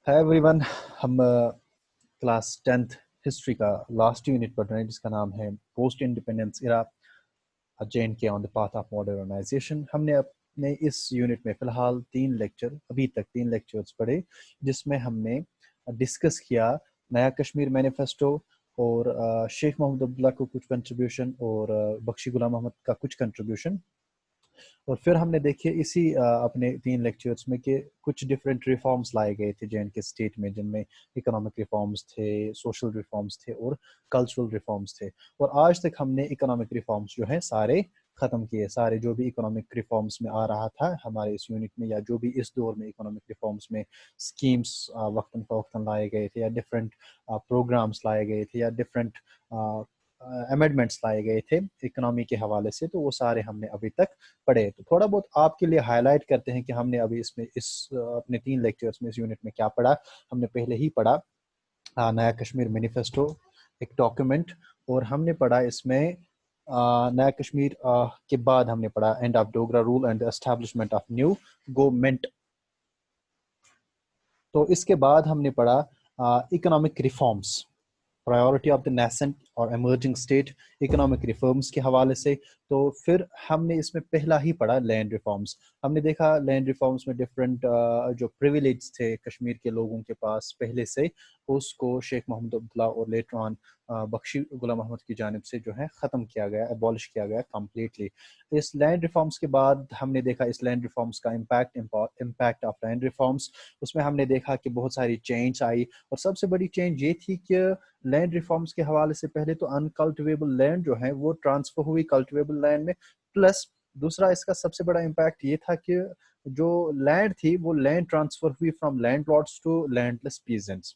हाय everyone. हम class 10th history का last unit पढ़ रहे हैं जिसका नाम है post independence era J and K on the path of modernisation. हमने अपने इस यूनिट में फ़िलहाल अभी तक तीन लेक्चर्स पढ़े जिसमें हमने डिस्कस किया नया कश्मीर मैनिफेस्टो और शेख मोहम्मद अब्दुल्ला को कुछ कंट्रीब्यूशन और बख्शी गुलाम अहमद का कुछ कंट्रीब्यूशन। और फिर हमने देखे इसी अपने तीन लेक्चर्स में कि कुछ डिफरेंट रिफॉर्म्स लाए गए थे जे एंड के स्टेट में, जिनमें इकोनॉमिक रिफॉर्म्स थे, सोशल रिफॉर्म्स थे और कल्चरल रिफॉर्म्स थे। और आज तक हमने इकोनॉमिक रिफॉर्म्स जो हैं सारे ख़त्म किए। सारे जो भी इकोनॉमिक रिफॉर्म्स में आ रहा था हमारे इस यूनिट में, या जो भी इस दौर में इकोनॉमिक रिफॉर्म्स में स्कीम्स वक्तन फ़वक्तन लाए गए थे, या डिफरेंट प्रोग्राम्स लाए गए थे, या डिफरेंट अमेंडमेंट्स लाए गए थे इकोनॉमी के हवाले से, तो वो सारे हमने अभी तक पढ़े। तो थोड़ा बहुत आपके लिए हाईलाइट करते हैं कि हमने अभी इसमें अपने तीन लेक्चर्स में इस यूनिट में क्या पढ़ा। हमने पहले ही पढ़ा नया कश्मीर मैनिफेस्टो, एक डॉक्यूमेंट, और हमने पढ़ा इसमें नया कश्मीर के बाद हमने पढ़ा end of Dogra rule and establishment of new government. तो इसके बाद हमने पढ़ा economic reforms, priority of the nascent और एमर्जिंग स्टेट, इकोनॉमिक रिफॉर्म्स के हवाले से। तो फिर हमने इसमें पहला ही पढ़ा लैंड रिफॉर्म्स। हमने देखा लैंड रिफॉर्म्स में डिफरेंट जो प्रिविलेज थे कश्मीर के लोगों के पास पहले से, उसको शेख मोहम्मद अब्दुल्ला और लेटर ऑन बख्शी गुलाम अहमद की जानिब से जो है ख़त्म किया गया, एबॉलिश किया गया कम्प्लीटली। इस लैंड रिफॉर्म्स के बाद हमने देखा इस लैंड रिफॉर्म्स का इम्पैक्ट ऑफ लैंड रिफॉर्म्स। उसमें हमने देखा कि बहुत सारी चेंज आई, और सबसे बड़ी चेंज ये थी कि लैंड रिफॉर्म्स के हवाले से पहले तो अनकल्टिवेबल लैंड जो है वो ट्रांसफर हुई कल्टिवेबल लैंड में। प्लस दूसरा इसका सबसे बड़ा इम्पैक्ट ये था कि जो लैंड थी वो लैंड ट्रांसफर हुई from landlords to landless peasants.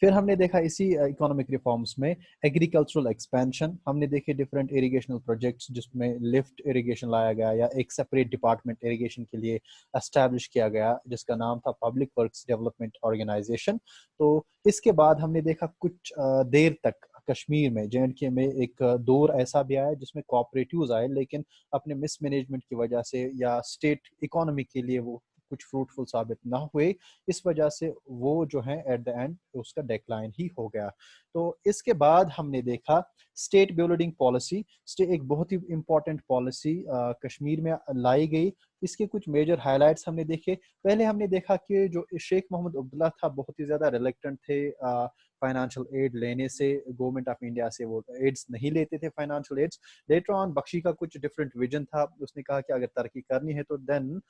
फिर हमने देखा इसी इकोनॉमिक रिफॉर्म्स में एग्रीकल्चरल एक्सपेंशन। हमने देखे डिफरेंट इरिगेशनल प्रोजेक्ट्स जिसमें लिफ्ट इरिगेशन लाया गया, या एक सेपरेट डिपार्टमेंट इरिगेशन के लिए एस्टैब्लिश किया गया जिसका नाम था पब्लिक वर्क्स डेवलपमेंट ऑर्गेनाइजेशन। तो इसके बाद हमने देखा कुछ देर तक कश्मीर में जे.एंड.के में एक दौर ऐसा भी आया जिसमें कोऑपरेटिव्स आए, लेकिन अपने मिसमैनेजमेंट की वजह से या स्टेट इकोनॉमी के लिए वो कुछ फ्रूटफुल साबित ना हुए। इस वजह से वो जो है एट द एंड उसका डेक्लाइन ही हो गया। तो इसके बाद हमने देखा स्टेट बिल्डिंग पॉलिसी। एक बहुत ही इंपॉर्टेंट पॉलिसी कश्मीर में लाई गई। इसके कुछ मेजर हाइलाइट्स हमने देखे। पहले हमने देखा कि जो शेख मोहम्मद अब्दुल्ला था बहुत ही ज़्यादा रिलेक्टेंट थे फाइनेंशियल एड लेने से। गवर्नमेंट ऑफ इंडिया से वो एड्स नहीं लेते थे, financial aids. Later on Bakshi का कुछ डिफरेंट विजन था, उसने कहा कि अगर तरक्की करनी है तो देन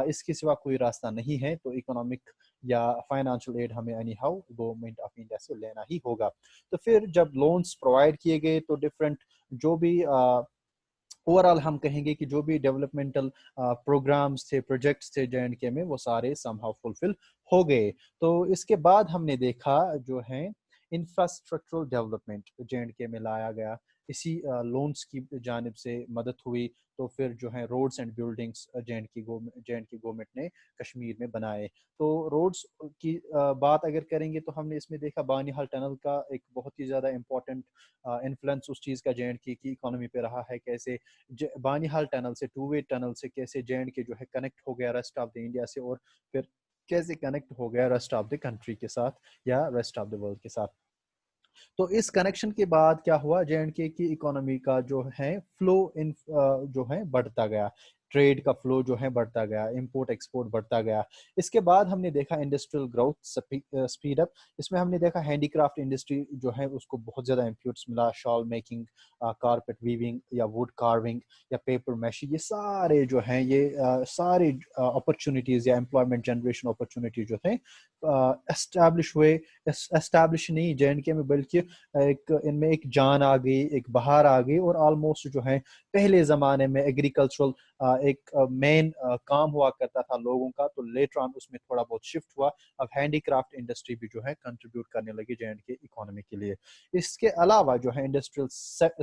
इसके सिवा कोई रास्ता नहीं है, तो इकोनॉमिक या फाइनेंशियल एड हमें any how government of India से लेना ही होगा। तो फिर जब लोन्स प्रोवाइड किए गए तो डिफरेंट जो भी ओवरऑल हम कहेंगे कि जो भी डेवलपमेंटल प्रोग्राम्स थे, प्रोजेक्ट्स थे जे.एंड.के में, वो सारे समहाउ फुलफिल हो गए। तो इसके बाद हमने देखा जो है इंफ्रास्ट्रक्चरल डेवलपमेंट जे.एंड.के में लाया गया। इसी लोन्स की जानिब से मदद हुई। तो फिर जो है roads and buildings J and K government ने कश्मीर में बनाए। तो रोड्स की बात अगर करेंगे तो हमने इसमें देखा बानीहाल टनल का एक बहुत ही ज़्यादा इम्पोर्टेंट इन्फ्लुएंस उस चीज़ का जे.एंड.के की इकोनॉमी पे रहा है। कैसे बानीहाल टनल से, टू वे टनल से कैसे जे.एंड.के जो है कनेक्ट हो गया रेस्ट ऑफ द इंडिया से, और फिर कैसे कनेक्ट हो गया रेस्ट ऑफ द कंट्री के साथ या रेस्ट ऑफ द वर्ल्ड के साथ। तो इस कनेक्शन के बाद क्या हुआ, जे.एंड.के की इकोनॉमी का जो है फ्लो इन जो है बढ़ता गया। ट्रेड का फ्लो जो है बढ़ता गया, इंपोर्ट एक्सपोर्ट बढ़ता गया। इसके बाद हमने देखा इंडस्ट्रियल ग्रोथ स्पीड अप। इसमें हमने देखा हैंडीक्राफ्ट इंडस्ट्री जो है उसको बहुत ज़्यादा इम्प्यूट्स मिला। शॉल मेकिंग, कारपेट वीविंग, या वुड कार्विंग, या पेपर मैशी, ये सारे जो हैं ये सारे अपॉर्चुनिटीज़ या एम्प्लॉयमेंट जनरेशन अपॉर्चुनिटी जो थे एस्टैब्लिश हुए। एस्टैब्लिश नहीं जे.एंड.के में, बल्कि एक इनमें एक जान आ गई, एक बहार आ गई। और ऑलमोस्ट जो है पहले ज़माने में एग्रीकल्चरल एक मेन काम हुआ करता था लोगों का, तो लेटर ऑन उसमें थोड़ा बहुत शिफ्ट हुआ। अब हैंडीक्राफ्ट इंडस्ट्री भी जो है कंट्रीब्यूट करने लगी जे.एंड.के इकोनॉमी के लिए। इसके अलावा जो है इंडस्ट्रियल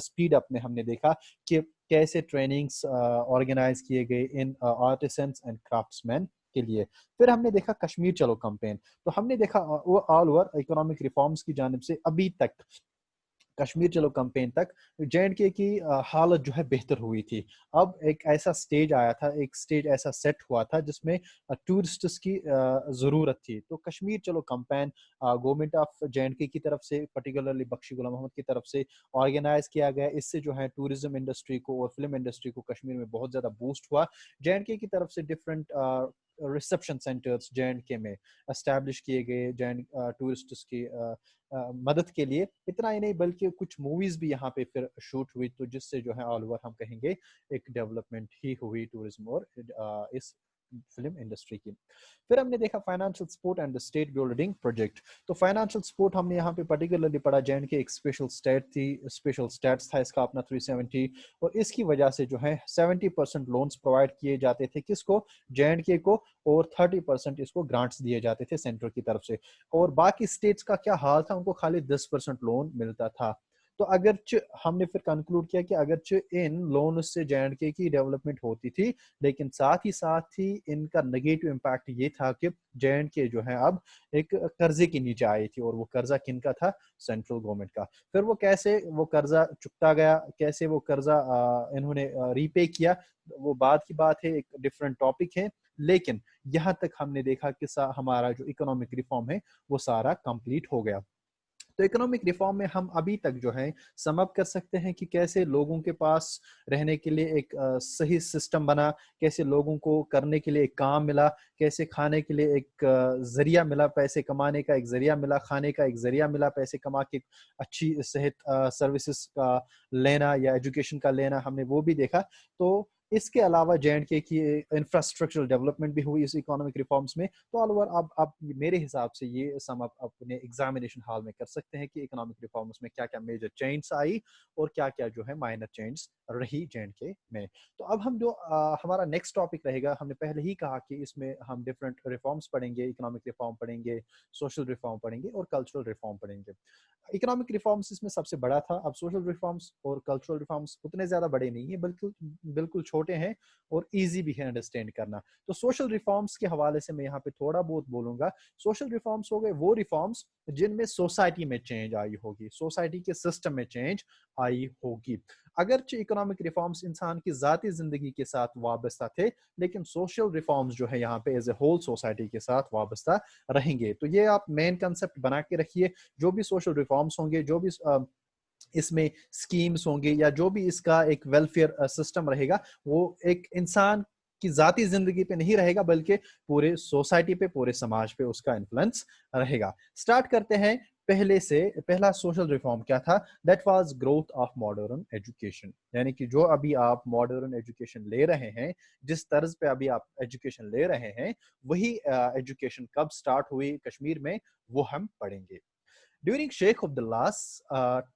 स्पीड अप में हमने देखा कि कैसे ट्रेनिंग्स ऑर्गेनाइज किए गए इन आर्टिसंस एंड क्राफ्ट्समैन के लिए। फिर हमने देखा कश्मीर चलो कैंपेन। तो हमने देखा वो ऑल ओवर इकोनॉमिक रिफॉर्म्स की जानिब से अभी तक कश्मीर चलो कैंपेन तक जे की हालत जो है बेहतर हुई थी। अब एक ऐसा स्टेज आया था, एक स्टेज ऐसा सेट हुआ था जिसमें टूरिस्ट्स की ज़रूरत थी। तो कश्मीर चलो कैंपेन गवर्नमेंट ऑफ जे की तरफ से, पर्टिकुलरली बख्शी गुलाम मोहम्मद की तरफ से ऑर्गेनाइज किया गया। इससे जो है टूरिज्म इंडस्ट्री को और फिल्म इंडस्ट्री को कश्मीर में बहुत ज़्यादा बूस्ट हुआ। जे की तरफ से डिफरेंट रिसेप्शन सेंटर्स जे में एस्टैब्लिश किए गए टूरिस्ट्स की मदद के लिए। इतना ही नहीं बल्कि कुछ मूवीज भी यहाँ पे फिर शूट हुई, तो जिससे जो है ऑल ओवर हम कहेंगे एक डेवलपमेंट ही हुई टूरिज्म और इस फिल्म इंडस्ट्री की। फिर हमने देखा financial support and the state building project. तो फाइनेंशियल सपोर्ट हमने यहाँ पे पर्टिकुलरली पढ़ा, जे एक स्पेशल स्टेट थी, स्पेशल स्टेट्स था इसका अपना 370, और इसकी वजह से जो है 70% लोन्स प्रोवाइड किए जाते थे किसको, जे को, और 30% इसको ग्रांट्स दिए जाते थे सेंटर की तरफ से। और बाकी स्टेट्स का क्या हाल था, उनको खाली 10% लोन मिलता था। तो अगरचे हमने फिर कंक्लूड किया कि अगरचे इन लोन से जे की डेवलपमेंट होती थी, लेकिन साथ ही इनका नेगेटिव इम्पैक्ट ये था कि जे जो है अब एक कर्जे के नीचे आई थी, और वो कर्जा किनका था, सेंट्रल गवर्नमेंट का। फिर वो कैसे वो कर्जा चुकता गया, कैसे वो कर्जा इन्होंने रीपे किया, वो बाद की बात है, एक डिफरेंट टॉपिक है। लेकिन यहाँ तक हमने देखा कि हमारा जो इकोनॉमिक रिफॉर्म है वो सारा कंप्लीट हो गया। तो इकोनॉमिक रिफॉर्म में हम अभी तक जो है सम अप कर सकते हैं कि कैसे लोगों के पास रहने के लिए एक सही सिस्टम बना, कैसे लोगों को करने के लिए एक काम मिला, कैसे खाने के लिए एक जरिया मिला, पैसे कमाने का एक जरिया मिला, खाने का एक जरिया मिला, पैसे कमा के अच्छी सेहत सर्विसेज का लेना या एजुकेशन का लेना, हमने वो भी देखा। तो इसके अलावा जे की इंफ्रास्ट्रक्चरल डेवलपमेंट भी हुई इस इकोनॉमिक रिफॉर्म्स में। तो ऑल ओवर आप मेरे हिसाब से ये सम आप अपने एग्जामिनेशन हॉल में कर सकते हैं कि इकोनॉमिक रिफॉर्म्स में क्या क्या मेजर चेंज आई और क्या क्या जो है माइनर चेंज रही जे में। तो अब हम जो हमारा नेक्स्ट टॉपिक रहेगा, हमने पहले ही कहा कि इसमें हम डिफरेंट रिफॉर्म्स पढ़ेंगे, इकोनॉमिक रिफॉर्म पढ़ेंगे, सोशल रिफॉर्म पढ़ेंगे और कल्चरल रिफॉर्म पढ़ेंगे। इकोनॉमिक रिफॉर्म्स इसमें सबसे बड़ा था। अब सोशल रिफॉर्म्स और कल्चरल रिफॉर्म्स उतने ज्यादा बड़े नहीं है, बल्कि बिल्कुल छोटे हैं और इजी भी है अंडरस्टैंड करना। तो सोशल रिफॉर्म्स के हवाले से मैं यहाँ पे थोड़ा बहुत बोलूंगा। सोशल रिफॉर्म्स हो गए वो रिफॉर्म्स जिनमें सोसाइटी में चेंज आई होगी, सोसाइटी के सिस्टम में चेंज आई होगी। अगरचे इकोनॉमिक रिफॉर्म्स इंसान की जाती जिंदगी के साथ वाबस्ता थे, लेकिन सोशल रिफॉर्म्स जो है यहाँ पे एज ए होल सोसाइटी के साथ वाबस्ता रहेंगे। तो ये आप मेन कंसेप्ट बना के रखिए। जो भी सोशल रिफॉर्म्स होंगे, जो भी इसमें स्कीम्स होंगे, या जो भी इसका एक वेलफेयर सिस्टम रहेगा, वो एक इंसान की जाती जिंदगी पे नहीं रहेगा, बल्कि पूरे सोसाइटी पे, पूरे समाज पे उसका इन्फ्लुएंस रहेगा। स्टार्ट करते हैं पहले से। पहला सोशल रिफॉर्म क्या था? That was growth of modern education. यानी कि जो अभी आप मॉडर्न एजुकेशन ले रहे हैं, जिस तर्ज पे अभी आप एजुकेशन ले रहे हैं, वही एजुकेशन कब स्टार्ट हुई कश्मीर में, वो हम पढ़ेंगे। During Sheikh Abdullah's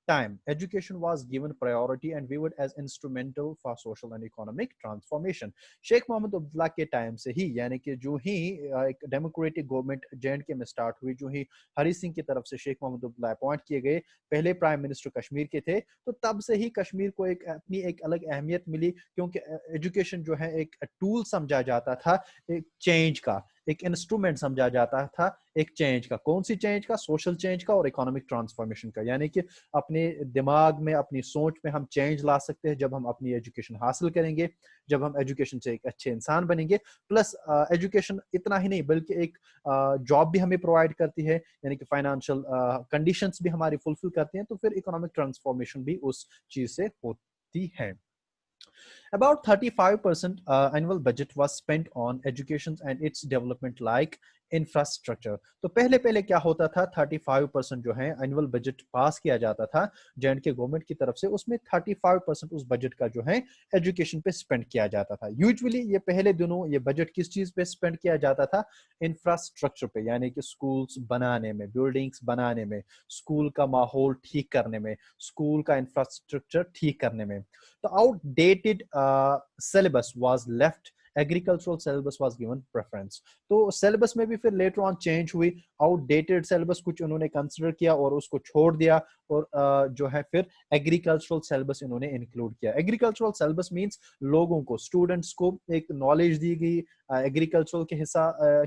time, education was given priority and viewed as instrumental for social and economic transformation. Sheikh Mohammad Abdullah के टाइम से ही, यानी कि जो ही एक डेमोक्रेटिक गवर्नमेंट जे में स्टार्ट हुई, जो ही हरी सिंह की तरफ से शेख मोहम्मद अब्दुल्ला अपॉइंट किए गए, पहले प्राइम मिनिस्टर कश्मीर के थे, तो तब से ही कश्मीर को एक अपनी एक अलग अहमियत मिली, क्योंकि एजुकेशन जो है एक टूल समझा जाता था एक चेंज का, एक इंस्ट्रूमेंट समझा जाता था एक चेंज का। कौन सी चेंज का? सोशल चेंज का और इकोनॉमिक ट्रांसफॉर्मेशन का। यानी कि अपने दिमाग में, अपनी सोच में हम चेंज ला सकते हैं जब हम अपनी एजुकेशन हासिल करेंगे, जब हम एजुकेशन से एक अच्छे इंसान बनेंगे। प्लस एजुकेशन इतना ही नहीं, बल्कि एक जॉब भी हमें प्रोवाइड करती है, यानी कि फाइनेंशियल कंडीशंस भी हमारी फुलफिल करती हैं, तो फिर इकोनॉमिक ट्रांसफॉर्मेशन भी उस चीज से होती है। About 35% annual budget was spent on education and its development like infrastructure. तो पहले पहले क्या होता था, 35% जो है एनुअल बजट पास किया जाता था जे के गवर्नमेंट की तरफ से, उसमें 35% उस बजट का जो है एजुकेशन पे स्पेंड किया जाता था। यूजुअली ये पहले दिनों ये बजट किस चीज पे स्पेंड किया जाता था? इंफ्रास्ट्रक्चर पे, यानी कि स्कूल्स बनाने में, बिल्डिंग्स बनाने में, स्कूल का माहौल ठीक करने में, स्कूल का इंफ्रास्ट्रक्चर ठीक करने में। The outdated syllabus was left agricultural syllabus was given preference. तो सिलेबस में भी फिर लेटर ऑन चेंज हुई, आउटडेटेड सिलेबस कुछ उन्होंने कंसिडर किया और उसको छोड़ दिया, और जो है फिर एग्रीकल्चरल सिलेबस इन्होंने इंक्लूड किया। एग्रीकल्चरल सिलेबस मींस लोगों को, स्टूडेंट्स को एक नॉलेज दी गई एग्रीकल्चरल के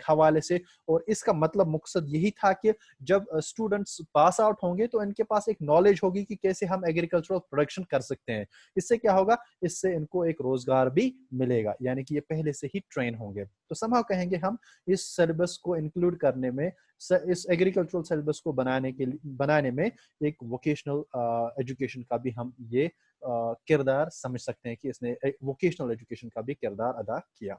हवाले से, और इसका मतलब मकसद यही था कि जब स्टूडेंट्स पास आउट होंगे तो इनके पास एक नॉलेज होगी कि कैसे हम एग्रीकल्चरल प्रोडक्शन कर सकते हैं। इससे क्या होगा, इससे इनको एक रोजगार भी मिलेगा, यानी कि ये पहले से ही ट्रेन होंगे। तो समहाउ कहेंगे हम इस सिलेबस को इंक्लूड करने में, इस एग्रीकल्चरल सिलेबस को बनाने में एक वोकेशनल एजुकेशन का भी हम ये किरदार समझ सकते हैं कि इसने वोकेशनल एजुकेशन का भी किरदार अदा किया।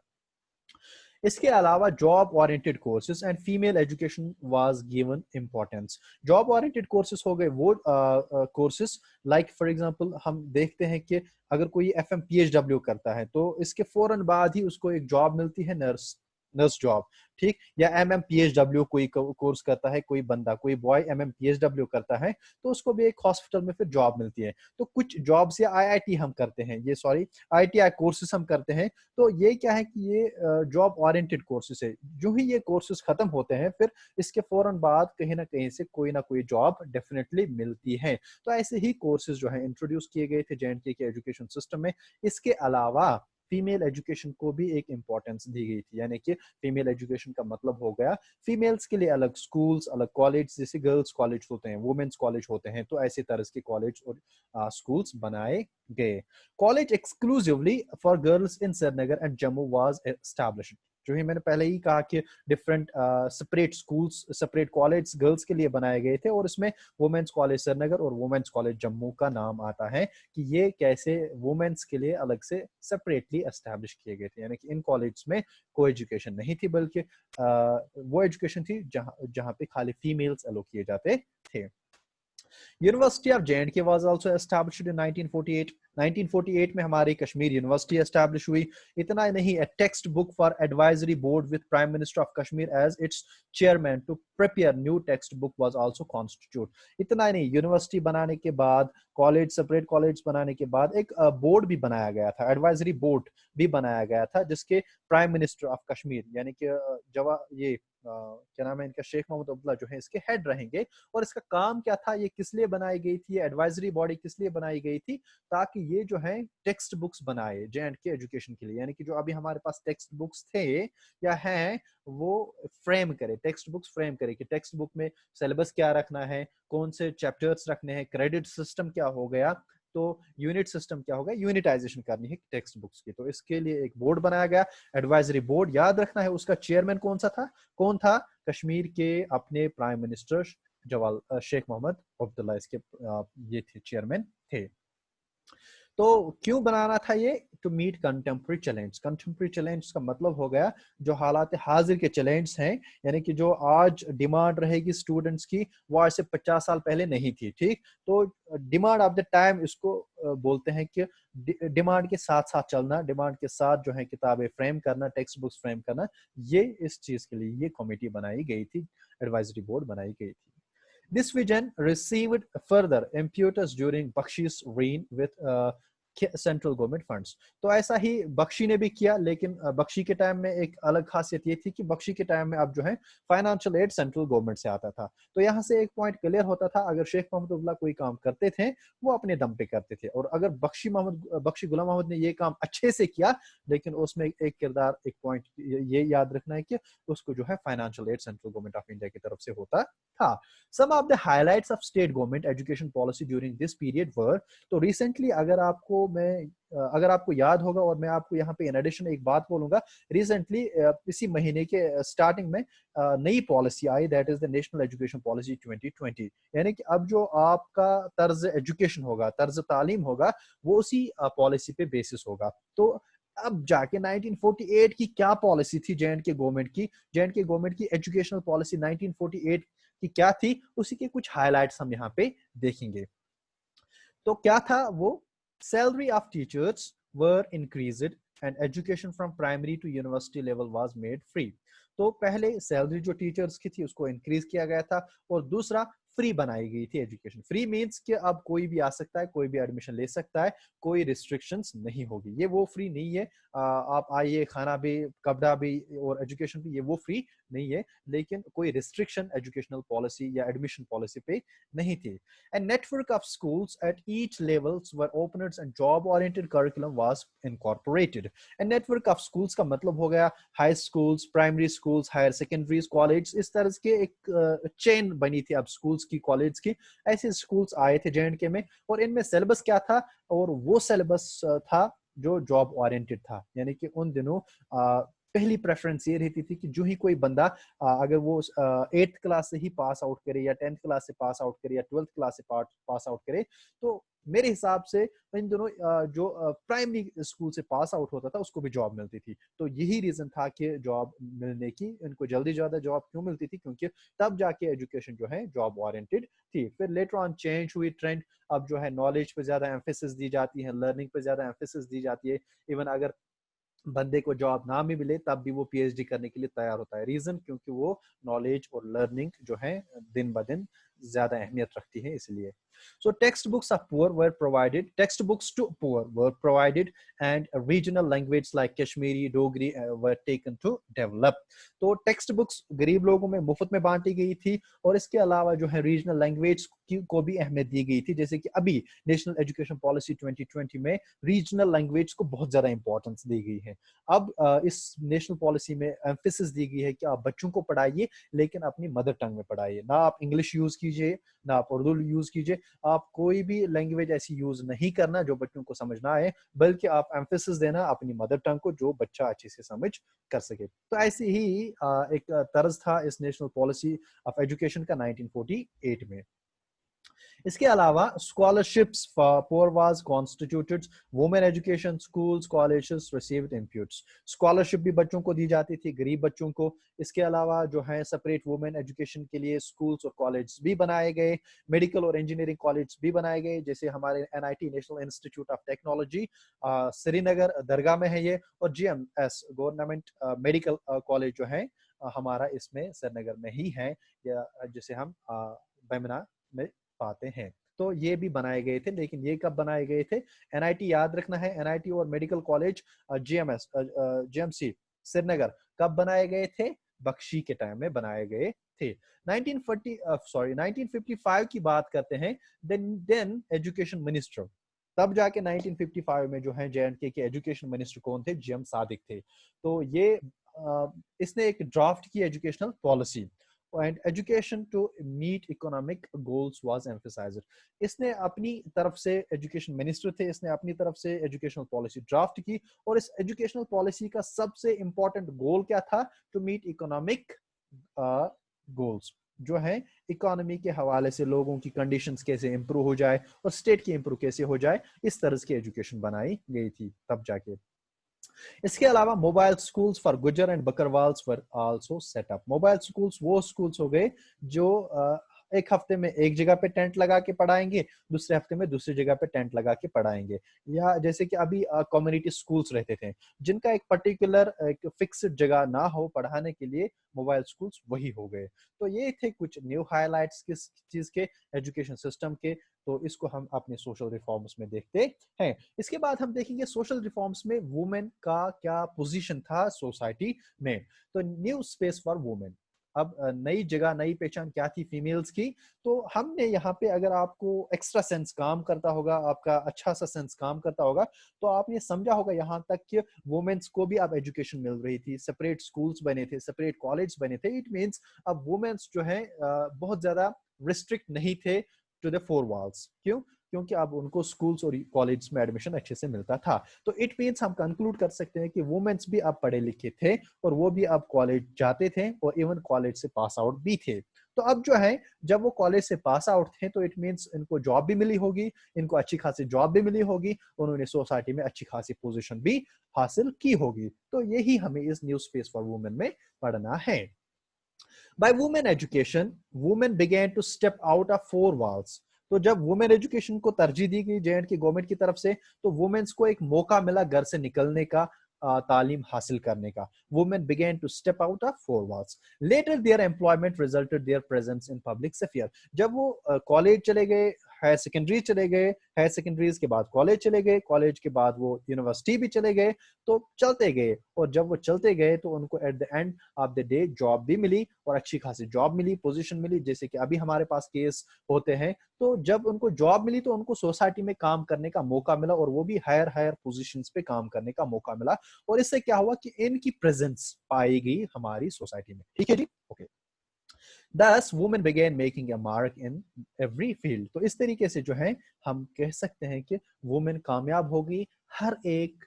इसके अलावा job oriented courses and female education was given importance. Job oriented courses हो गए वो कोर्सेज, लाइक फॉर एग्जांपल हम देखते हैं कि अगर कोई एफएम पीएचडब्ल्यू करता है तो इसके फौरन बाद ही उसको एक जॉब मिलती है, नर्स नर्स जॉब, ठीक। या एमएम पीएचडब्ल्यू कोई कोर्स करता है, कोई बंदा, कोई बॉय एमएम पीएचडब्ल्यू करता है तो उसको भी एक हॉस्पिटल में फिर जॉब मिलती है। तो कुछ जॉब्स या आईआईटी हम करते हैं, ये सॉरी आईटीआई कोर्सेज हम करते हैं, तो ये क्या है कि ये जॉब ओरिएंटेड कोर्सेज है। जो ही ये कोर्सेज खत्म होते हैं फिर इसके फौरन बाद कहीं ना कहीं से कोई ना कोई जॉब डेफिनेटली मिलती है। तो ऐसे ही कोर्सेज जो है इंट्रोड्यूस किए गए थे जेएनके के एजुकेशन सिस्टम में। इसके अलावा फीमेल एजुकेशन को भी एक इंपॉर्टेंस दी गई थी, यानी कि फीमेल एजुकेशन का मतलब हो गया फीमेल्स के लिए अलग स्कूल्स, अलग कॉलेज, जैसे गर्ल्स कॉलेज होते हैं, वुमेन्स कॉलेज होते हैं, तो ऐसे तरह के कॉलेज और स्कूल्स बनाए गए। College exclusively for girls in Srinagar and Jammu was established. जो ही मैंने पहले ही कहा कि different separate schools, separate college girls के लिए बनाए गए थे, और इसमें वुमेन्स कॉलेज श्रीनगर और वुमेन्स कॉलेज जम्मू का नाम आता है कि ये कैसे वुमेन्स के लिए अलग से सेपरेटली एस्टैब्लिश किए गए थे। यानी कि इन कॉलेज में कोई एजुकेशन नहीं थी, बल्कि वो एजुकेशन थी जहां जहां पे खाली फीमेल्स अलो किए जाते थे। University of J was also established in 1948। 1948 में हमारी कश्मीर यूनिवर्सिटी एस्टैब्लिश हुई। इतना ही नहीं, a text book for advisory board with prime minister of Kashmir as its chairman to prepare new text book was also constitute. इतना ही नहीं, यूनिवर्सिटी बनाने के बाद, कॉलेज, सेपरेट कॉलेज बनाने के बाद एक बोर्ड भी बनाया गया था, एडवाइजरी बोर्ड भी बनाया गया था, जिसके प्राइम मिनिस्टर ऑफ कश्मीर यानी कि जवा ये क्या नाम है इनका, शेख मोहम्मद अब्दुल्ला जो है इसके हेड रहेंगे। और इसका काम क्या था, ये किस लिए बनाई गई थी, एडवाइजरी बॉडी किस लिए बनाई गई थी, ताकि ये जो है टेक्स्ट बुक्स बनाए जे&के एजुकेशन के लिए। यानी कि जो अभी हमारे पास टेक्स्ट बुक्स थे या हैं, वो फ्रेम करे, टेक्स्ट बुक्स फ्रेम करे कि टेक्स्ट बुक में सिलेबस क्या रखना है, कौन से चैप्टर्स रखने हैं, क्रेडिट सिस्टम क्या हो गया, तो यूनिट सिस्टम क्या होगा, यूनिटाइजेशन करनी है टेक्स्ट बुक्स की। तो इसके लिए एक बोर्ड बनाया गया, एडवाइजरी बोर्ड। याद रखना है उसका चेयरमैन कौन था, कश्मीर के अपने प्राइम मिनिस्टर शेख मोहम्मद अब्दुल्ला इसके ये थे, चेयरमैन थे। तो क्यों बनाना था ये, to meet contemporary challenge. Contemporary challenge का मतलब हो गया जो हालात हाजिर के चैलेंज हैं, यानी कि जो आज डिमांड रहेगी स्टूडेंट्स की, वो आज से 50 साल पहले नहीं थी, ठीक। तो डिमांड ऑफ द टाइम इसको बोलते हैं कि डिमांड के साथ साथ चलना, डिमांड के साथ जो है किताबें फ्रेम करना, टेक्स्ट बुक्स फ्रेम करना, ये इस चीज के लिए ये कमेटी बनाई गई थी, एडवाइजरी बोर्ड बनाई गई थी। This vision received further impetus during Bakshi's reign with central government funds. तो ऐसा ही बख्शी ने भी किया, लेकिन बख्शी के टाइम में एक अलग खासियत ये थी कि बख्शी के टाइम में अब जो है फाइनेंशियल एड सेंट्रल गवर्नमेंट से आता था। तो यहाँ से एक पॉइंट क्लियर होता था, अगर शेख मोहम्मद अब्दुल्ला कोई काम करते थे वो अपने दम पे करते थे, और अगर बख्शी गुलाम मोहम्मद ने ये काम अच्छे से किया, लेकिन उसमें एक किरदार, एक पॉइंट ये याद रखना है कि उसको जो है financial aid central government of India की तरफ से होता था। Some of the highlights of state government education policy during this period were. तो रिसेंटली अगर आपको याद होगा, और मैं आपको यहाँ पे इन एडिशन एक बात बोलूंगा, रिसेंटली इसी महीने के स्टार्टिंग में नई policy I, that is the national education policy 2020। यानी कि अब जो आपका तर्ज एजुकेशन होगा, तर्ज तालीम होगा, वो उसी पॉलिसी पे बेसिस होगा। तो अब जाके 1948 की क्या पॉलिसी थी जे&के गवर्नमेंट की, जे&के गवर्नमेंट की एजुकेशनल पॉलिसी 1948 की क्या थी, उसी के कुछ हाइलाइट्स हम यहाँ पे देखेंगे। तो क्या था वो, salary of teachers were increased and education from primary to university level was made free। तो पहले सैलरी जो टीचर्स की थी उसको इंक्रीज किया गया था, और दूसरा फ्री बनाई गई थी एजुकेशन। फ्री मींस कि अब कोई भी आ सकता है, कोई भी एडमिशन ले सकता है, कोई रिस्ट्रिक्शंस नहीं होगी। ये वो फ्री नहीं है आप आइए, खाना भी, कपड़ा भी और एजुकेशन भी, ये वो फ्री नहीं है, लेकिन कोई रिस्ट्रिक्शन एजुकेशनल पॉलिसी या एडमिशन पॉलिसी पे नहीं थी। A network of schools at each levels were opened and job-oriented curriculum was incorporated. A network of schools का मतलब हो गया high schools, primary schools, higher secondaries, college, इस तरह के एक चेन बनी थी अब स्कूल्स की, कॉलेज की। ऐसे स्कूल्स आए थे J&K में, और इनमें सिलेबस क्या था, और वो सिलेबस था जो जॉब ओरिएंटेड था। यानी कि उन दिनों पहली प्रेफरेंस ये रहती थी कि जो ही कोई बंदा अगर वो 8th क्लास से ही पास आउट करे, या 10th क्लास से पास आउट करे, या 12th क्लास से पास आउट करे, तो मेरे हिसाब से इन दोनों जो प्राइमरी स्कूल से पास आउट होता था उसको भी जॉब मिलती थी। तो यही रीजन था कि जॉब मिलने की, इनको जल्दी ज्यादा जॉब क्यों मिलती थी, क्योंकि तब जाके एजुकेशन जो है जॉब ओरिएंटेड थी। फिर लेटर ऑन चेंज हुई ट्रेंड, अब जो है नॉलेज पे ज्यादा एम्फेसिस दी जाती है, लर्निंग पे ज्यादा एम्फेसिस दी जाती है। इवन अगर बंदे को जॉब ना भी मिले तब भी वो पीएचडी करने के लिए तैयार होता है। रीजन क्योंकि वो नॉलेज और लर्निंग जो है दिन ब दिन ज्यादा अहमियत रखती है, इसलिए। So textbooks of poor were provided, textbooks to poor were provided, and a regional language like Kashmiri, Dogri were taken to develop. तो टेक्स्ट बुक्स गरीब लोगों में मुफ्त में बांटी गई थी, और इसके अलावा जो है रीजनल लैंग्वेज को भी अहमियत दी गई थी। जैसे कि अभी नेशनल एजुकेशन पॉलिसी 2020 में रीजनल लैंग्वेज को बहुत ज्यादा इंपॉर्टेंस दी गई है। अब इस नेशनल पॉलिसी में एम्फेसिस दी गई है कि आप बच्चों को पढ़ाइए, लेकिन अपनी मदर टंग में पढ़ाइए, ना आप इंग्लिश यूज कीजिए, ना आप उर्दू यूज कीजिए, आप कोई भी लैंग्वेज ऐसी यूज नहीं करना जो बच्चों को समझ ना आए, बल्कि आप एम्फेसिस देना अपनी मदर टंग को, जो बच्चा अच्छे से समझ कर सके। तो ऐसी ही एक तर्ज था इस नेशनल पॉलिसी ऑफ एजुकेशन का 1948 में। इसके अलावा scholarships for poor was constituted, women education, schools, colleges received inputs. Scholarship भी बच्चों को दी जाती थी, गरीब बच्चों को। इसके अलावा जो है सेपरेट वुमेन एजुकेशन के लिए स्कूल्स और कॉलेज भी बनाए गए, मेडिकल और इंजीनियरिंग कॉलेज भी बनाए गए, जैसे हमारे NIT national institute of technology Srinagar दरगाह में है ये, और GMS गवर्नमेंट मेडिकल कॉलेज जो है हमारा इसमें श्रीनगर में ही है, या जिसे हम बेमना में पाते हैं। तो ये भी बनाए गए थे, लेकिन ये कब बनाए गए थे? NIT याद रखना है, NIT और मेडिकल कॉलेज GMC श्रीनगर कब बनाए गए थे? बख्शी के टाइम में बनाए गए थे। 1955 की बात करते हैं। देन एजुकेशन मिनिस्टर, तब जाके 1955 में जो है J&K के एजुकेशन मिनिस्टर कौन थे? GM सादिक थे। तो ये इसने एक ड्राफ्ट की educational policy, and education to meet economic goals was emphasized. इसने अपनी तरफ से, एजुकेशन मिनिस्टर थे, इसने अपनी तरफ से एजुकेशनल पॉलिसी ड्राफ्ट की, और इस एजुकेशनल पॉलिसी का सबसे इंपॉर्टेंट गोल क्या था? टू मीट इकोनॉमिक गोल्स, जो है इकोनॉमी के हवाले से लोगों की कंडीशंस कैसे इंप्रूव हो जाए और स्टेट की इंप्रूव कैसे हो जाए, इस तरह की एजुकेशन बनाई गई थी तब जाके। इसके अलावा mobile schools for Gujjar and Bakarwals were also set up. Mobile schools वो स्कूल्स हो गए जो एक हफ्ते में एक जगह पे टेंट लगा के पढ़ाएंगे, दूसरे हफ्ते में दूसरी जगह पे टेंट लगा के पढ़ाएंगे। या जैसे कि अभी कम्युनिटी स्कूल्स रहते थे, जिनका एक पर्टिकुलर एक फिक्स्ड जगह ना हो पढ़ाने के लिए, मोबाइल स्कूल्स वही हो गए। तो ये थे कुछ न्यू हाइलाइट्स किस चीज के? एजुकेशन सिस्टम के। तो इसको हम अपने सोशल रिफॉर्म्स में देखते हैं। इसके बाद हम देखेंगे सोशल रिफॉर्म्स में वुमेन का क्या पोजीशन था सोसाइटी में। तो न्यू स्पेस फॉर वुमेन, अब नई जगह, नई पहचान क्या थी फीमेल्स की? तो हमने यहाँ पे, अगर आपको एक्स्ट्रा सेंस काम करता होगा, आपका अच्छा सा सेंस काम करता होगा, तो आपने समझा होगा यहाँ तक कि वुमेन्स को भी अब एजुकेशन मिल रही थी, सेपरेट स्कूल्स बने थे, सेपरेट कॉलेज बने थे। इट मीन्स अब वुमेन्स जो है बहुत ज्यादा रिस्ट्रिक्ट नहीं थे टू द फोर वॉल्स। क्यों? क्योंकि अब उनको स्कूल्स और कॉलेज में एडमिशन अच्छे से मिलता था। तो इट मीन्स हम कंक्लूड कर सकते हैं कि वुमेन्स भी अब पढ़े लिखे थे, और वो भी अब कॉलेज जाते थे, और इवन कॉलेज से पास आउट भी थे। तो अब जो है, जब वो कॉलेज से पास आउट थे, तो इट मीन्स इनको जॉब भी मिली होगी, इनको अच्छी खासी जॉब भी मिली होगी, उन्होंने सोसाइटी में अच्छी खासी पोजीशन भी हासिल की होगी। तो यही हमें इस न्यू स्पेस फॉर वुमेन में पढ़ना है। By women education, women began to step out of four walls. तो जब वुमेन एजुकेशन को तरजीह दी गई J&K गवर्नमेंट की तरफ से, तो वुमेन्स को एक मौका मिला घर से निकलने का, तालीम हासिल करने का. Women began to step out of four walls. Later their employment resulted their presence in public sphere. जब वो कॉलेज चले गए, हायर सेकेंडरी चले गए, हायर सेकेंडरीज के बाद कॉलेज चले गए, कॉलेज के बाद वो यूनिवर्सिटी भी चले गए, तो चलते गए, और जब वो चलते गए तो उनको eight the end of the day job भी मिली, और अच्छी खासी जॉब मिली, पोजीशन मिली, जैसे कि अभी हमारे पास केस होते हैं. तो जब उनको जॉब मिली तो उनको सोसाइटी में काम करने का मौका मिला, और वो भी हायर हायर पोजीशंस पे काम करने का मौका मिला, और इससे क्या हुआ कि इनकी प्रेजेंस पाई गई हमारी सोसाइटी में. ठीक है जी, okay. Thus, women began making a mark in every field. तो इस तरीके से जो है हम कह सकते हैं कि वुमेन कामयाब होगी हर एक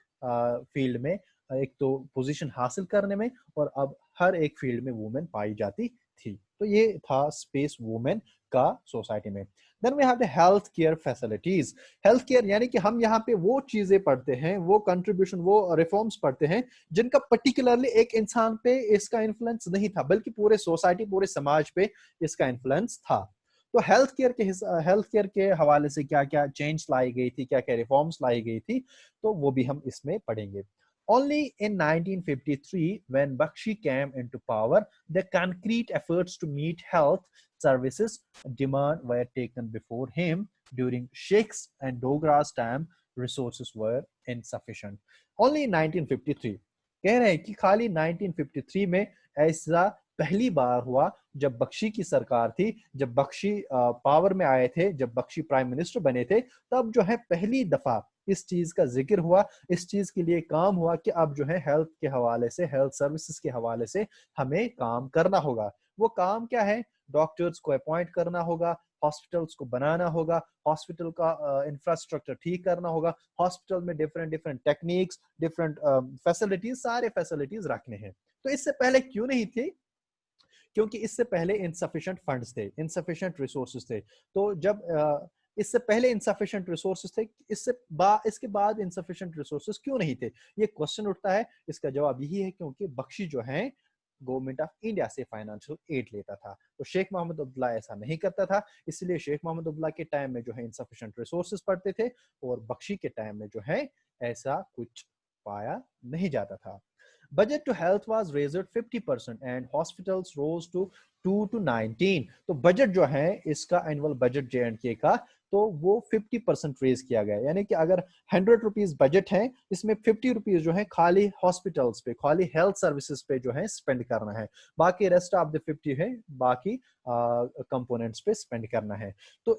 फील्ड में, एक तो पोजीशन हासिल करने में, और अब हर एक फील्ड में वुमेन पाई जाती थी. तो ये था स्पेस वुमेन का सोसाइटी में. Then we have the health care facilities. Health care यानी कि हम यहाँ पे वो चीजें पढ़ते हैं, वो कंट्रीब्यूशन, वो रिफॉर्म्स पढ़ते हैं जिनका पर्टिकुलरली एक इंसान पे इसका इन्फ्लुएंस नहीं था, बल्कि पूरे सोसाइटी, पूरे समाज पे इसका इन्फ्लुएंस था. तो हेल्थ केयर के हवाले से क्या क्या चेंज लाई गई थी, क्या क्या रिफॉर्म्स लाई गई थी, तो वो भी हम इसमें पढ़ेंगे. Only in 1953, when Bakshi came into power, the concrete efforts to meet health services demand were taken. Before him, during Sheikh's and Dogra's time, resources were insufficient. Only in 1953. कह रहे हैं कि खाली 1953 में ऐसा पहली बार हुआ जब बख्शी की सरकार थी, जब बख्शी पावर में आए थे, जब बख्शी प्राइम मिनिस्टर बने थे, तब जो है पहली दफा इस चीज का जिक्र हुआ, इस चीज के लिए काम हुआ कि अब जो है हेल्थ के हवाले से, हेल्थ सर्विसेज के हवाले से हमें काम करना होगा. वो काम क्या है? डॉक्टर्स को अपॉइंट करना होगा, हॉस्पिटल्स को बनाना होगा, हॉस्पिटल का इंफ्रास्ट्रक्चर ठीक करना होगा, हॉस्पिटल में different different techniques, different facilities, सारे फैसिलिटीज रखने हैं. तो इससे पहले क्यों नहीं थी? क्योंकि इससे पहले इनसफिशिएंट फंड्स थे, इनसफिशिएंट रिसोर्सेज थे. तो जब इससे पहले इनसफिशिएंट रिसोर्सेज थे, इसके बाद इनसफिशिएंट रिसोर्सेज क्यों नहीं थे? ये क्वेश्चन उठता है. इसका जवाब यही है क्योंकि बख्शी जो है गवर्नमेंट ऑफ इंडिया से फाइनेंशियल एड लेता था. तो शेख मोहम्मद अब्दुल्ला ऐसा नहीं करता था, इसलिए शेख मोहम्मद अब्दुल्ला के टाइम में जो है इनसफिशिएंट रिसोर्सेज पड़ते थे, और बख्शी के टाइम में जो है ऐसा कुछ पाया नहीं जाता था. Budget to health was raised 50% and hospitals rose to 2 to 19. तो बजट जो है इसका एनुअल बजट J&K का, तो वो 50% रेज किया गया. यानी कि अगर 100 रुपीज बजट है, इसमें 50 रुपीज जो है खाली हॉस्पिटल्स पे, खाली हेल्थ सर्विसेज पे जो है स्पेंड करना है, बाकी रेस्ट ऑफ द 50 है बाकी कंपोनेंट्स पे स्पेंड करना है. तो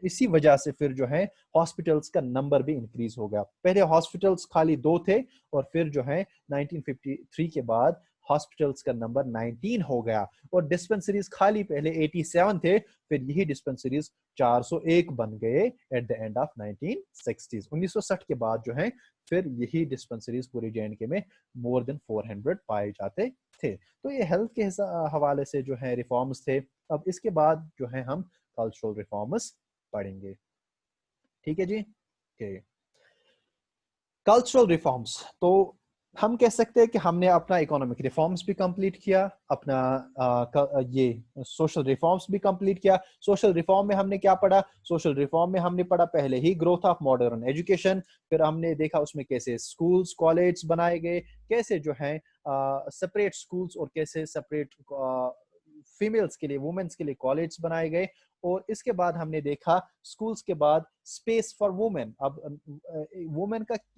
इसी वजह से फिर जो है हॉस्पिटल्स का नंबर भी इंक्रीज हो गया. पहले हॉस्पिटल्स खाली 2 थे, और फिर जो है 1953 के बाद हॉस्पिटल्स का नंबर 19 हो गया, और डिस्पेंसरीज खाली पहले 87 थे, फिर यही डिस्पेंसरीज 401 बन गए eight the end of 1960s. 1960 के बाद जो है फिर यही डिस्पेंसरीज पूरे J&K में मोर देन 400 पाए जाते थे. तो ये हेल्थ के हवाले से जो है रिफॉर्म्स थे. अब इसके बाद जो है हम कल्चरल रिफॉर्म्स पढ़ेंगे. ठीक है जी, ओके. कल्चरल रिफॉर्म्स, तो हम कह सकते हैं कि हमने अपना इकोनॉमिक रिफॉर्म्स भी कंप्लीट किया, अपना ये सोशल रिफॉर्म्स भी कंप्लीट किया. सोशल रिफॉर्म में हमने क्या पढ़ा? सोशल रिफॉर्म में हमने पढ़ा पहले ही ग्रोथ ऑफ मॉडर्न एजुकेशन. फिर हमने देखा उसमें कैसे स्कूल्स, कॉलेज बनाए गए, कैसे जो है सेपरेट स्कूल्स और कैसे सेपरेट फीमेल्स के लिए, वुमेन्स के लिए कॉलेज बनाए गए. और इसके बाद हमने देखा स्कूल्स के बाद स्पेस फॉर वुमेन. अब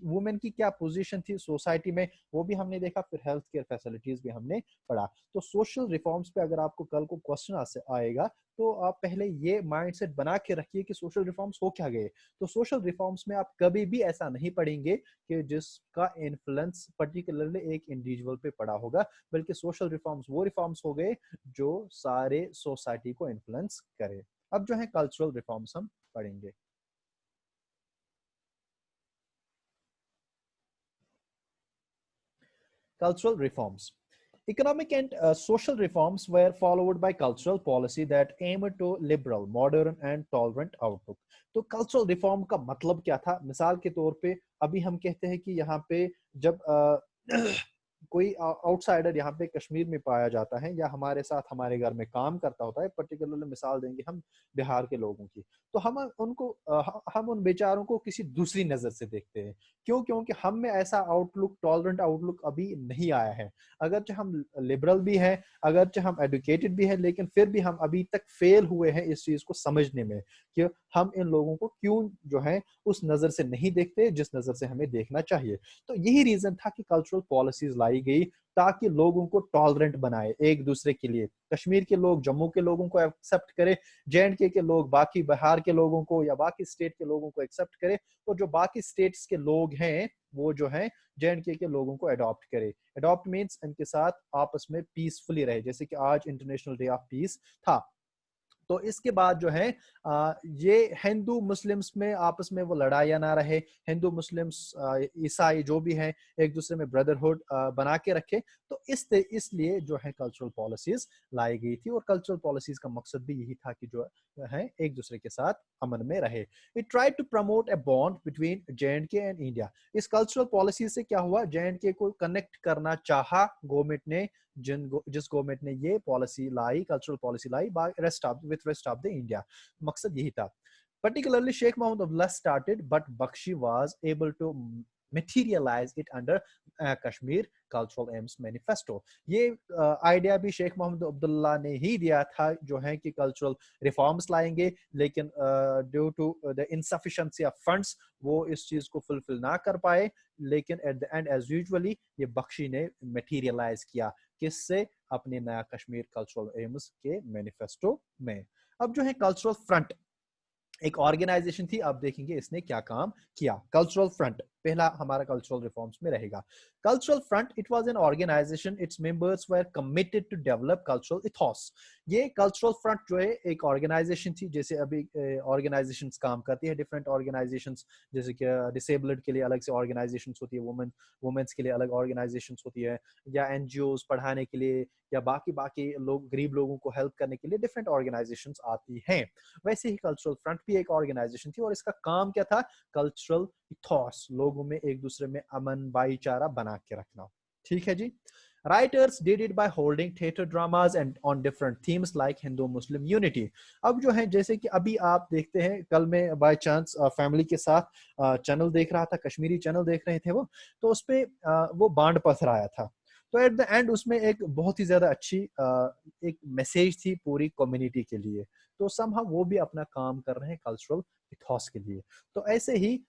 वुमेन की क्या पोजीशन थी सोसाइटी में, वो भी हमने देखा. फिर हेल्थ केयर फैसिलिटीज भी हमने पढ़ा. तो सोशल रिफॉर्म्स पे अगर आपको कल को क्वेश्चन आएगा, तो आप पहले ये माइंडसेट बना के रखिए कि सोशल रिफॉर्म्स हो क्या गए. तो सोशल रिफॉर्म्स में आप कभी भी ऐसा नहीं पढ़ेंगे कि जिसका इन्फ्लुएंस पर्टिकुलरली एक इंडिविजुअल पे पड़ा होगा, बल्कि सोशल रिफॉर्म्स वो रिफॉर्म्स हो गए जो सारे सोसाइटी को इन्फ्लुएंस करे. अब जो है कल्चरल रिफॉर्म्स हम पढ़ेंगे. Cultural reforms. Economic and social reforms were followed by cultural policy that aimed to liberal, modern and tolerant outlook. तो कल्चरल रिफॉर्म का मतलब क्या था? मिसाल के तौर पे अभी हम कहते हैं कि यहाँ पे जब कोई आउटसाइडर यहाँ पे कश्मीर में पाया जाता है या हमारे साथ हमारे घर में काम करता होता है, पर्टिकुलरली मिसाल देंगे हम बिहार के लोगों की, तो हम उन बेचारों को किसी दूसरी नजर से देखते हैं। क्यों? क्योंकि हम में ऐसा आउटलुक, टॉलरेंट आउटलुक अभी नहीं आया है। अगरचे हम लिबरल भी हैं, अगरचे हम एडुकेटेड भी हैं, लेकिन फिर भी हम अभी तक फेल हुए हैं इस चीज को समझने में कि हम इन लोगों को क्यों जो है उस नजर से नहीं देखते जिस नजर से हमें देखना चाहिए। तो यही रीजन था कि कल्चरल पॉलिसीज लाई गई ताकि लोगों को टॉलरेंट बनाए एक दूसरे के लिए। कश्मीर के लोग जम्मू के लोगों को एक्सेप्ट करे, जे के लोग बाकी बिहार के लोगों को या बाकी स्टेट के लोगों को एक्सेप्ट करे, और जो बाकी स्टेट्स के लोग हैं वो जो है जे के लोगों को अडॉप्ट करे। अडॉप्ट मीन्स इनके साथ आपस में पीसफुली रहे, जैसे कि आज इंटरनेशनल डे ऑफ पीस था। तो इसके बाद जो है ये हिंदू मुस्लिम्स में आपस में वो लड़ाइयाँ ना रहे, हिंदू मुस्लिम्स ईसाई जो भी हैं एक दूसरे में ब्रदरहुड बना के रखे। तो इसलिए जो है कल्चरल पॉलिसीज लाई गई थी, और कल्चरल पॉलिसीज का मकसद भी यही था कि जो है एक दूसरे के साथ अमन में रहे। It tried to promote a bond between J and India. इस कल्चरल पॉलिसी से क्या हुआ, जे को कनेक्ट करना चाहा गवर्नमेंट ने, जिस गवर्नमेंट ने ये policy lie, cultural policy lie rest of the India. मकसद यही था। Particularly, Sheikh Mohammed Abdullah started, but Bakshi was able to materialize it under Kashmir Cultural Aims Manifesto. ये आइडिया भी शेख मोहम्मद अब्दुल्ला ने ही दिया था जो है कि कल्चरल रिफॉर्म्स लाएंगे, लेकिन due to the insufficiency of funds वो इस चीज को फुलफिल ना कर पाए। लेकिन at the end as usually ये बख्शी ने मटेरियलाइज किया, किससे? अपने नया कश्मीर कल्चरल एम्स के मैनिफेस्टो में। अब जो है कल्चरल फ्रंट एक ऑर्गेनाइजेशन थी, अब देखेंगे इसने क्या काम किया। कल्चरल फ्रंट पहला हमारा कल्चरल रिफॉर्म्स में रहेगा। Cultural front, it was an organisation, its members were committed to develop cultural ethos. ये कल्चरल फ्रंट जो है एक ऑर्गेनाइजेशन थी, जैसे अभी ऑर्गेनाइजेशंस काम करती है, डिफरेंट ऑर्गेनाइजेशंस, जैसे कि डिसेबल्ड के लिए अलग से ऑर्गेनाइजेशंस होती है, वुमेन्स के लिए अलग ऑर्गेनाइजेशंस होती है, या एनजीओज पढ़ाने के लिए, या बाकी लोग गरीब लोगों को हेल्प करने के लिए डिफरेंट ऑर्गेनाइजेशंस आती हैं। वैसे ही कल्चरल फ्रंट भी एक ऑर्गेनाइजेशन थी, और इसका काम क्या था? कल्चरल इथॉस, लोगों में एक दूसरे में अमन भाईचारा बना के रखना। ठीक है जी। Writers did it by holding theater dramas and on different themes like Hindu-Muslim unity. अब जो है जैसे कि अभी आप देखते हैं, कल मैं बाय चांस फैमिली के साथ चैनल देख रहा था, कश्मीरी चैनल देख रहे थे वो, तो उस पे वो बांड पत्थर आया था। तो एट द एंड उसमें एक बहुत ही ज्यादा अच्छी एक मैसेज थी पूरी कम्युनिटी के लिए। तो समहाउ वो भी अपना काम कर रहे हैं कल्चरल इथॉस के लिए। तो ऐसे ही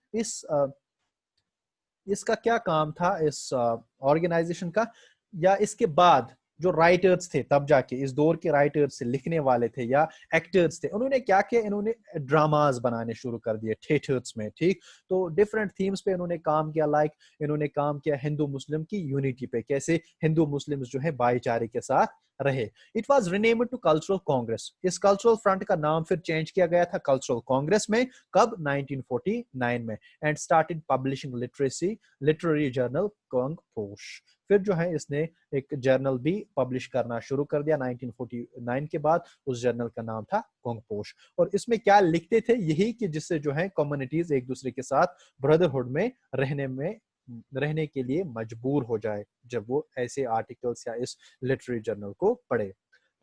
इसका क्या काम था इस ऑर्गेनाइजेशन का, या इसके बाद जो राइटर्स थे तब जाके इस दौर के राइटर्स से लिखने वाले थे या एक्टर्स थे, उन्होंने क्या किया? इन्होंने ड्रामास बनाने शुरू कर दिए थिएटर्स में। ठीक, तो डिफरेंट थीम्स पे इन्होंने काम किया। लाइक इन्होंने काम किया हिंदू मुस्लिम की यूनिटी पे, कैसे हिंदू मुस्लिम जो है भाईचारे के साथ रहे। It was renamed to cultural congress. इस कल्चरल फ्रंट का नाम फिर चेंज किया गया था कल्चरल कांग्रेस में, कब? 1949 में। And started publishing literary journal Kongposh. फिर जो है इसने एक जर्नल भी पब्लिश करना शुरू कर दिया 1949 के बाद। उस जर्नल का नाम था कंगपोश, और इसमें क्या लिखते थे? यही कि जिससे जो है कम्युनिटीज एक दूसरे के साथ ब्रदरहुड में रहने के लिए मजबूर हो जाए जब वो ऐसे आर्टिकल्स या इस लिटरेरी जर्नल को पढ़े।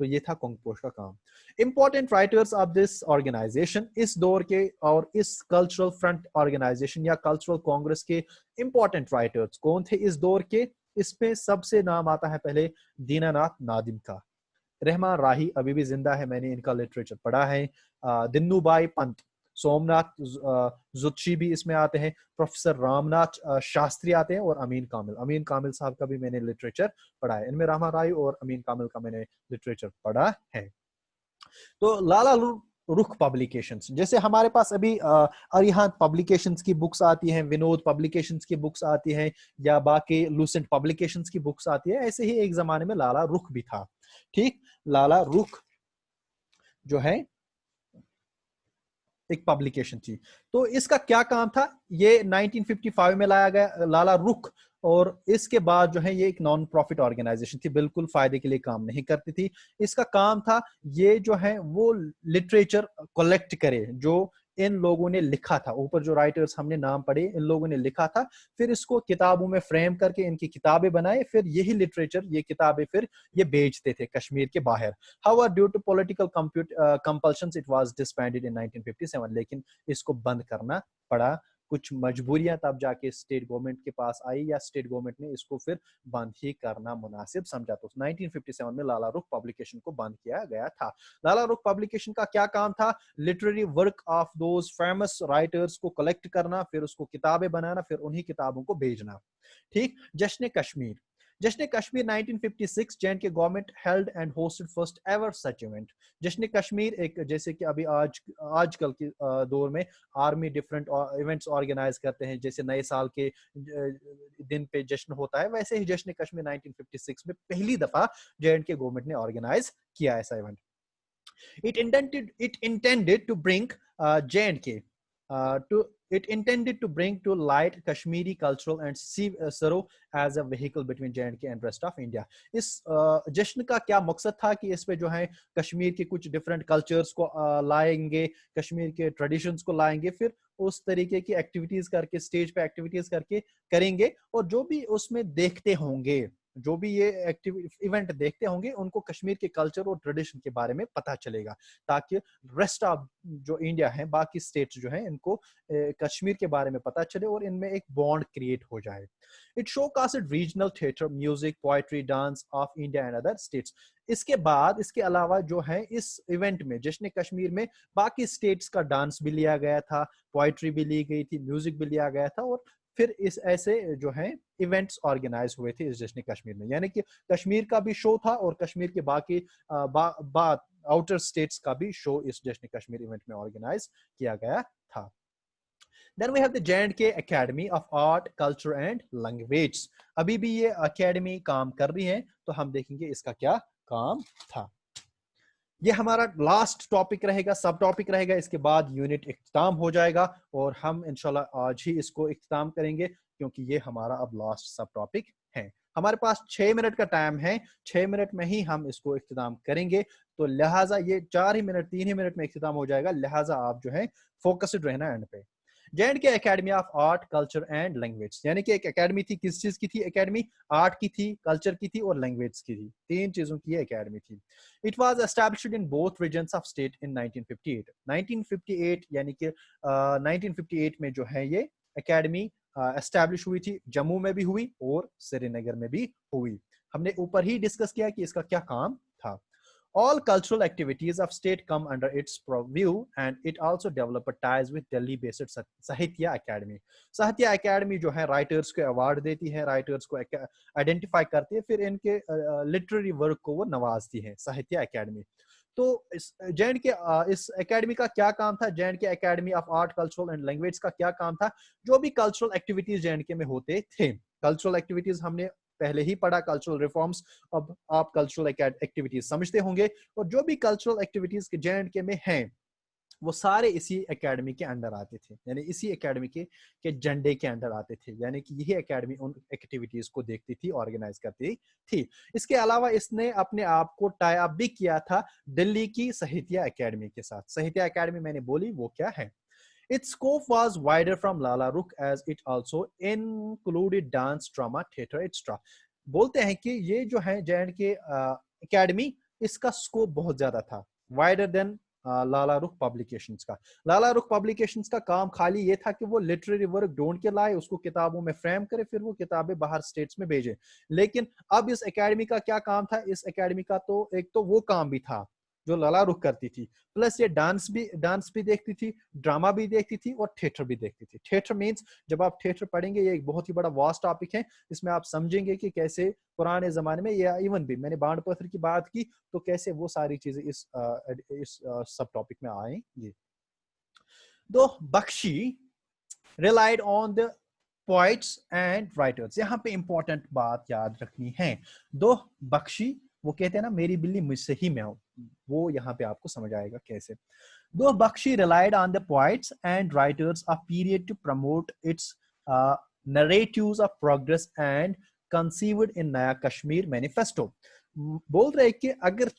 तो ये था कंगपोश का काम। Important writers of this organisation, इस दौर के और इस कल्चरल फ्रंट ऑर्गेनाइजेशन या कल्चरल कांग्रेस के इंपॉर्टेंट राइटर्स कौन थे इस दौर के? इसमें सबसे नाम आता है पहले दीनानाथ नादिम का। रहमान राही अभी भी जिंदा है, मैंने इनका लिटरेचर पढ़ा है। दिन्नूबाई पंत, सोमनाथ जुत्शी भी इसमें आते हैं, प्रोफेसर रामनाथ शास्त्री आते हैं, और अमीन कामिल साहब का भी मैंने लिटरेचर पढ़ा है। इनमें रहमान राही और अमीन कामिल का मैंने लिटरेचर पढ़ा है। तो लाला रुख पब्लिकेशंस, जैसे हमारे पास अभी अरिहंत पब्लिकेशंस की बुक्स आती हैं, विनोद पब्लिकेशंस की बुक्स आती हैं, या बाकी लूसेंट पब्लिकेशंस की बुक्स आती है, ऐसे ही एक जमाने में लाला रुख भी था। ठीक, लाला रुख जो है एक पब्लिकेशन थी। तो इसका क्या काम था? ये 1955 में लाया गया लाला रुख, और इसके बाद जो है ये एक नॉन प्रॉफिट ऑर्गेनाइजेशन थी, बिल्कुल फायदे के लिए काम नहीं करती थी। इसका काम था ये जो है वो लिटरेचर कलेक्ट करे जो इन लोगों ने लिखा था, ऊपर जो राइटर्स हमने नाम पढ़े इन लोगों ने लिखा था, फिर इसको किताबों में फ्रेम करके इनकी किताबें बनाए, फिर यही लिटरेचर, ये किताबें फिर ये बेचते थे कश्मीर के बाहर। However, due to political compulsions, it was disbanded in 1957, लेकिन इसको बंद करना पड़ा। कुछ मजबूरियां तब जाके स्टेट गवर्नमेंट के पास आई, या स्टेट गवर्नमेंट ने इसको फिर बंद ही करना मुनासिब समझा। तो 1957 में लाला रुख पब्लिकेशन को बंद किया गया था। लाला रुख पब्लिकेशन का क्या काम था? Literary work of those famous writers को कलेक्ट करना, फिर उसको किताबें बनाना, फिर उन्हीं किताबों को भेजना। ठीक। जश्न कश्मीर, जश्न Kashmir 1956, जे&के government held and hosted first ever such event. जश्न कश्मीर एक, जैसे कि अभी आजकल के दौर में आर्मी डिफरेंट इवेंट्स ऑर्गेनाइज करते हैं, जैसे नए साल के दिन पे जश्न होता है, वैसे ही जश्न कश्मीर 1956 में पहली दफा जे&के गवर्नमेंट ने ऑर्गेनाइज किया ऐसा event. It intended to bring J&K it intended to bring to light Kashmiri cultural and serve as a vehicle between J&K and rest of India. इस जश्न का क्या मकसद था कि इस पे जो है कश्मीर के कुछ डिफरेंट कल्चर्स को लाएंगे, कश्मीर के ट्रेडिशंस को लाएंगे, फिर उस तरीके की एक्टिविटीज करके, स्टेज पे एक्टिविटीज करके करेंगे, और जो भी उसमें देखते होंगे, जो भी ये इवेंट देखते होंगे, उनको कश्मीर के कल्चर और ट्रेडिशन के बारे में पता चलेगा, ताकि रेस्ट ऑफ जो इंडिया है, बाकी स्टेट्स जो है, इनको कश्मीर के बारे में पता चले और इनमें एक बॉन्ड क्रिएट हो जाए। It showcased regional theatre, music, poetry, dance of India and other states. इसके बाद, इसके अलावा जो है इस इवेंट में, जश्न कश्मीर में, बाकी स्टेट्स का डांस भी लिया गया था, पोएट्री भी ली गई थी, म्यूजिक भी लिया गया था, और फिर इस ऐसे जो है इवेंट्स ऑर्गेनाइज हुए थे इस जश्न कश्मीर में। यानी कि कश्मीर का भी शो था और कश्मीर के बाकी आउटर स्टेट्स का भी शो इस जश्न कश्मीर इवेंट में ऑर्गेनाइज किया गया था। Then we have the J&K Academy of Art, Culture and Language. अभी भी ये अकेडमी काम कर रही है, तो हम देखेंगे इसका क्या काम था। ये हमारा लास्ट टॉपिक रहेगा, सब टॉपिक रहेगा, इसके बाद यूनिट इख्तिताम हो जाएगा, और हम इंशाल्लाह आज ही इसको इख्तिताम करेंगे, क्योंकि ये हमारा अब लास्ट सब टॉपिक है। हमारे पास 6 मिनट का टाइम है, 6 मिनट में ही हम इसको इख्तिताम करेंगे, तो लिहाजा ये 4 ही मिनट, 3 ही मिनट में इख्तिताम हो जाएगा, लिहाजा आप जो है फोकस्ड रहना एंड पे। जे&के academy of art, culture and language, यानी कि एक एकेडमी थी, किस चीज की थी एकेडमी? आर्ट की थी, कल्चर की थी और लैंग्वेज की थी, 3 चीजों की एकेडमी थी। It was established in both regions of state in 1958। 1958 यानी कि 1958 में जो है ये एकेडमी एस्टैब्लिश हुई थी, जम्मू में भी हुई और श्रीनगर में भी हुई। हमने ऊपर ही डिस्कस किया कि इसका क्या काम था। All cultural activities of state come under its purview, and it also developed ties with Delhi-based Sahitya Academy. Sahitya Academy जो है राइटर्स को अवार्ड देती है, राइटर्स को आइडेंटिफाई करती है, फिर इनके लिटरेरी वर्क को वो नवाजती है, साहित्य एकेडमी। तो इस जे&के इस एकेडमी का क्या काम था? जे&के academy of art, cultural and language का क्या काम था? जो भी कल्चरल एक्टिविटीज जे&के में होते थे, कल्चरल एक्टिविटीज हमने पहले ही पढ़ा, कल्चरल रिफॉर्म्स, अब आप कल्चरल एक्टिविटीज समझते होंगे, और जो भी कल्चरल एक्टिविटीज के जे&के में हैं, वो सारे इसी एकेडमी के अंडर आते थे, यानी इसी एकेडमी के झंडे के अंडर आते थे, यानी कि यही एकेडमी उन एक्टिविटीज को देखती थी, ऑर्गेनाइज करती थी। इसके अलावा इसने अपने आप को टाई अप भी किया था दिल्ली की साहित्य एकेडमी के साथ। साहित्य एकेडमी मैंने बोली वो क्या है? Its scope was wider from Lala Rukh, as it also included dance, drama, theatre, etc. बोलते हैं कि ये जो है जे&के एकेडमी, इसका स्कोप बहुत ज्यादा था, वाइडर देन लाला रुख पब्लिकेशंस का। लाला रुख पब्लिकेशंस का काम खाली ये था कि वो लिटरेरी वर्क ढूंढ के लाए, उसको किताबों में फ्रेम करे, फिर वो किताबें बाहर स्टेट्स में भेजे। लेकिन अब इस एकेडमी का क्या काम था? इस एकेडमी का तो एक तो वो काम भी था जो लाला रुख करती थी, प्लस ये डांस भी देखती थी, ड्रामा भी देखती थी और थिएटर भी देखती थी। थिएटर मींस, जब आप थिएटर पढ़ेंगे, ये एक बहुत ही बड़ा वास्ट टॉपिक है, इसमें आप समझेंगे कि कैसे पुराने जमाने में, या इवन भी मैंने बाण पत्थर की बात की, तो कैसे वो सारी चीजें इस सब टॉपिक में आएंगी। दो Bakshi relied on the poets and writers, यहाँ पे इंपॉर्टेंट बात याद रखनी है। दो बख्शी, वो कहते हैं ना मेरी बिल्ली मुझसे ही मैं हूं, वो यहाँ पे आपको समझ आएगा कैसे। दो Bakshi relied on the poets and writers of period to promote its narratives of progress and conceived in नया कश्मीर मैनिफेस्टो। बोल रहे कि अगर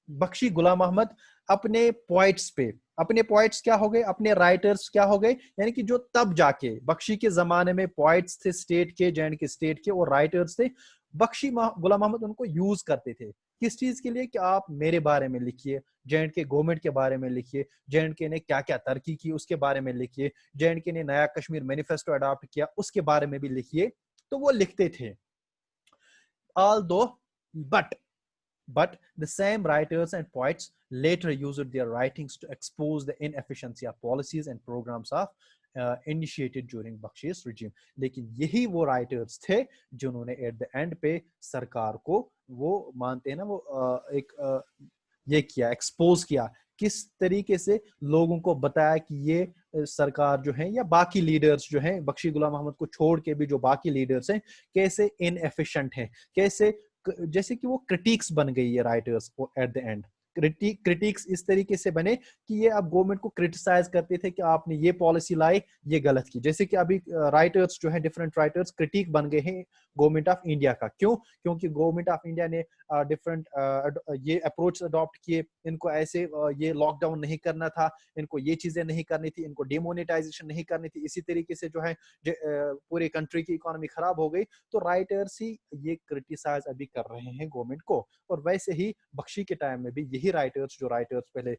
बख्शी गुलाम अहमद अपने पोइट्स पे, अपने पोइट्स क्या हो गए, अपने राइटर्स क्या हो गए, यानी कि जो तब जाके बख्शी के जमाने में पोइट्स थे स्टेट के, जे एंड के स्टेट के, और राइटर्स थे, बख्शी गुलाम मोहम्मद उनको यूज करते थे किस चीज के लिए, कि आप मेरे बारे में लिखिए, जे एंड के गवर्नमेंट के बारे में लिखिए, जे एंड के ने क्या क्या तरक्की की उसके बारे में लिखिए, जे एंड के ने नया कश्मीर मैनिफेस्टो अडॉप्ट किया उसके बारे में भी लिखिए। तो वो लिखते थे। although but But the same writers and poets later used their writings to expose the inefficiency of policies and programs of initiated during Bakshi's regime. लेकिन यही वो राइटर्स थे जिन्होंने एट द एंड पे सरकार को, वो मानते हैं ना, वो ये किया, एक्सपोज किया, किस तरीके से लोगों को बताया कि ये सरकार जो है या बाकी लीडर्स जो हैं, बख्शी गुलाम अहमद को छोड़ के भी जो बाकी लीडर्स हैं, कैसे इनएफिशिएंट हैं, कैसे, जैसे कि वो क्रिटिक्स बन गई है writers at the and. Critics इस तरीके से बने कि ये अब गवर्नमेंट को क्रिटिसाइज करते थे कि आपने ये पॉलिसी लाई, ये गलत की। जैसे कि अभी राइटर्स जो है, डिफरेंट राइटर्स क्रिटिक बन गए हैं गवर्नमेंट ऑफ इंडिया का। क्यों? क्योंकि गवर्नमेंट ऑफ इंडिया ने डिफरेंट ये अप्रोच अडॉप्ट किए, इनको ऐसे ये लॉकडाउन नहीं करना था, इनको ये चीजें नहीं करनी थी, इनको डिमोनेटाइजेशन नहीं करनी थी, इसी तरीके से जो है पूरे कंट्री की इकोनॉमी खराब हो गई। तो राइटर्स ही ये क्रिटिसाइज अभी कर रहे हैं गवर्नमेंट को। और वैसे ही बख्शी के टाइम में भी यही राइटर्स, जो राइटर्स पहले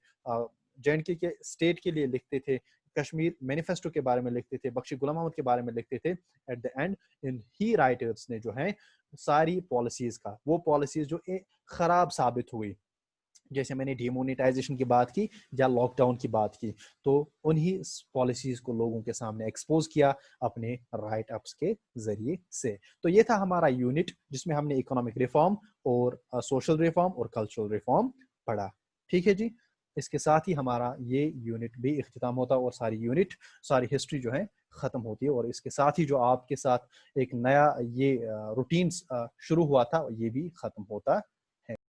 जे के स्टेट के लिए लिखते थे, कश्मीर मैनिफेस्टो के बारे में लिखते थे, बख्शी गुलाम अहमद के बारे में लिखते थे, eight the and in he writers ने जो है सारी पॉलिसीज का, वो पॉलिसीज जो खराब साबित हुई, जैसे मैंने डिमोनेटाइजेशन की बात की या लॉकडाउन की बात की, तो उन्हीं पॉलिसीज को लोगों के सामने एक्सपोज किया अपने राइट अप्स के जरिए से। तो ये था हमारा यूनिट जिसमें हमने इकोनॉमिक रिफॉर्म और सोशल रिफॉर्म और कल्चरल रिफॉर्म पढ़ा। ठीक है जी, इसके साथ ही हमारा ये यूनिट भी इख्तिताम होता है और सारी हिस्ट्री जो है ख़त्म होती है। और इसके साथ ही जो आपके साथ एक नया ये रूटीन शुरू हुआ था, ये भी ख़त्म होता